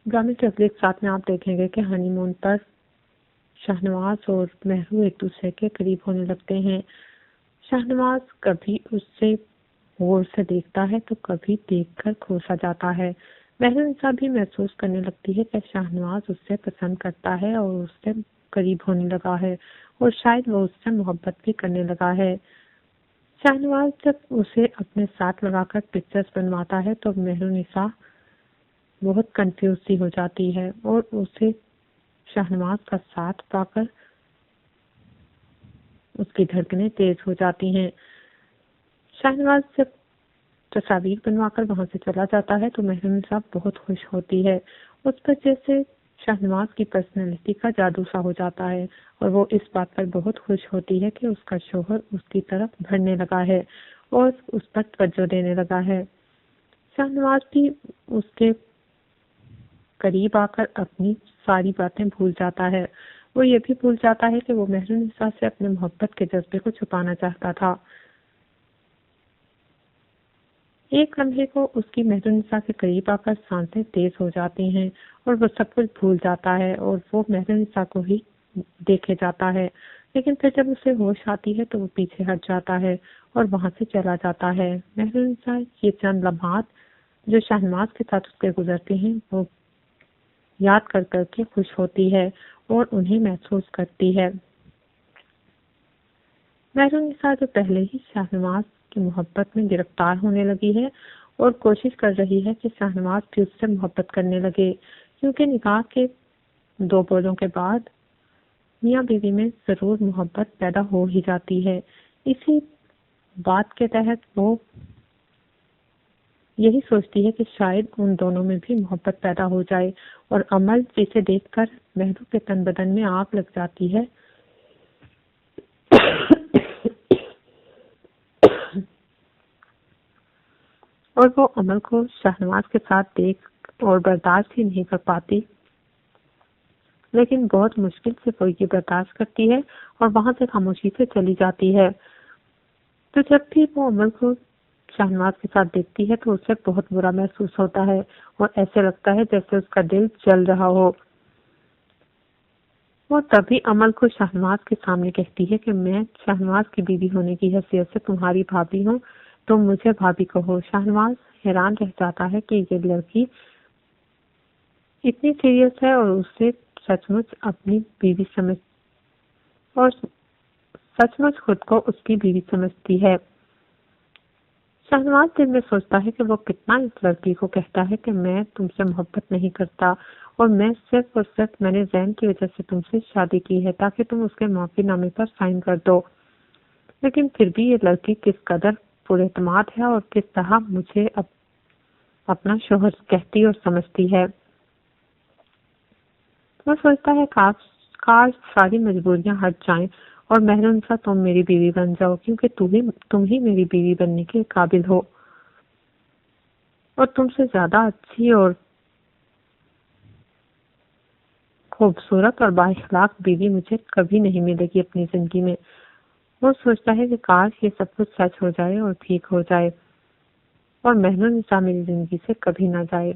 ڈرامے کے اگلے ساتھ میں آپ دیکھیں گے کہ ہنی مون پر شاہنواز اور مہرو ایک دوسرے کے قریب ہونے لگتے ہیں۔ شاہنواز کبھی اس سے غور سے دیکھتا ہے تو کبھی دیکھ کر کھوسا جاتا ہے۔ مہرو نسا بھی محسوس کرنے لگتی ہے کہ شاہنواز اس سے پسند کرتا ہے اور اس سے قریب ہونے لگا ہے اور شاید وہ اس سے محبت بھی کرنے لگا ہے۔ شاہنواز جب اسے اپنے ساتھ لگا کر پکچرز بنواتا ہے تو مہرو نسا بہت کنفیوز سی ہو جاتی ہے اور اسے شاہنواز کا ساتھ پا کر اس کی دھڑکنیں تیز ہو جاتی ہیں۔ شاہنواز جب تصاویر بنوا کر وہاں سے چلا جاتا ہے تو مہرو نسا بہت خوش ہوتی ہے۔ اس پر جیسے شاہنواز کی پرسنالٹی کا جادو سا ہو جاتا ہے اور وہ اس بات پر بہت خوش ہوتی ہے کہ اس کا شوہر اس کی طرف بڑھنے لگا ہے اور اس پر توجہ دینے لگا ہے۔ شاہنواز بھی اس کے قریب آ کر اپنی ساری باتیں بھول جاتا ہے۔ وہ یہ بھی بھول جاتا ہے کہ وہ مہرو نسا سے اپنے محبت کے جذبے کو چھپانا چاہتا تھا۔ ایک لمحے کو اس کی مہرو نسا کے قریب آ کر سانسیں تیز ہو جاتی ہیں اور وہ سب کچھ بھول جاتا ہے اور وہ مہرو نسا کو ہی دیکھے جاتا ہے، لیکن پھر جب اسے ہوش آتی ہے تو وہ پیچھے ہٹ جاتا ہے اور وہاں سے چلا جاتا ہے۔ مہرو نسا یہ چند لمحات جو شاہنواز کے ساتھ اس کے گزرتے ہیں وہ یاد کر کر کے خوش ہوتی ہے اور انہیں محسوس کرتی ہے۔ مہرو نسا جو پہلے ہی شاہنواز کی محبت میں گرفتار ہونے لگی ہے اور کوشش کر رہی ہے کہ شاہنواز بھی اس سے محبت کرنے لگے، کیونکہ نکاح کے 2 بولوں کے بعد میاں بیوی میں ضرور محبت پیدا ہو ہی جاتی ہے۔ اسی بات کے تحت وہ یہی سوچتی ہے کہ شاید ان دونوں میں بھی محبت پیدا ہو جائے اور عمل جسے دیکھ کر مہرو کے تن بدن میں آگ لگ جاتی ہے اور وہ عمل کو شاہنواز کے ساتھ دیکھ اور برداشت ہی نہیں کر پاتی، لیکن بہت مشکل سے وہ یہ برداشت کرتی ہے اور وہاں سے خاموشی سے چلی جاتی ہے۔ تو جب بھی وہ عمل کو شاہنواز کے ساتھ دیکھتی ہے تو اسے بہت برا محسوس ہوتا ہے اور ایسے لگتا ہے جیسے اس کا دل جل رہا ہو۔ وہ تبھی عمل کو شاہنواز کے سامنے کہتی ہے کہ میں شاہنواز کی بیوی ہونے کی حیثیت سے تمہاری بھابھی ہوں، تم مجھے بھابھی کہو۔ شاہنواز حیران رہ جاتا ہے کہ یہ لڑکی اتنی سیریس ہے اور اسے سچ مچ خود کو اس کی بیوی سمجھتی ہے۔ شاہنواز دل میں سوچتا ہے کہ وہ کتنا اس لڑکی کو کہتا ہے کہ میں تم سے محبت نہیں کرتا اور میں صرف اور صرف میں نے زین کی وجہ سے تم سے شادی کی ہے تاکہ تم اس کے معافی نامے پر سائن کر دو، لیکن پھر بھی یہ لڑکی کس قدر پر اعتماد ہے اور کس طرح مجھے اپنا شوہر کہتی اور سمجھتی ہے۔ وہ سوچتا ہے کاش ساری مجبوریاں ہٹ جائیں اور مہرو نسا تم میری بیوی بن جاؤ، کیونکہ تم ہی میری بیوی بننے کے قابل ہو اور تم سے زیادہ اچھی اور خوبصورت اور بااخلاق بیوی مجھے کبھی نہیں ملے گی اپنی زندگی میں۔ وہ سوچتا ہے کہ کاش یہ سب کچھ سچ ہو جائے اور ٹھیک ہو جائے اور مہرو نسا میری زندگی سے کبھی نہ جائے۔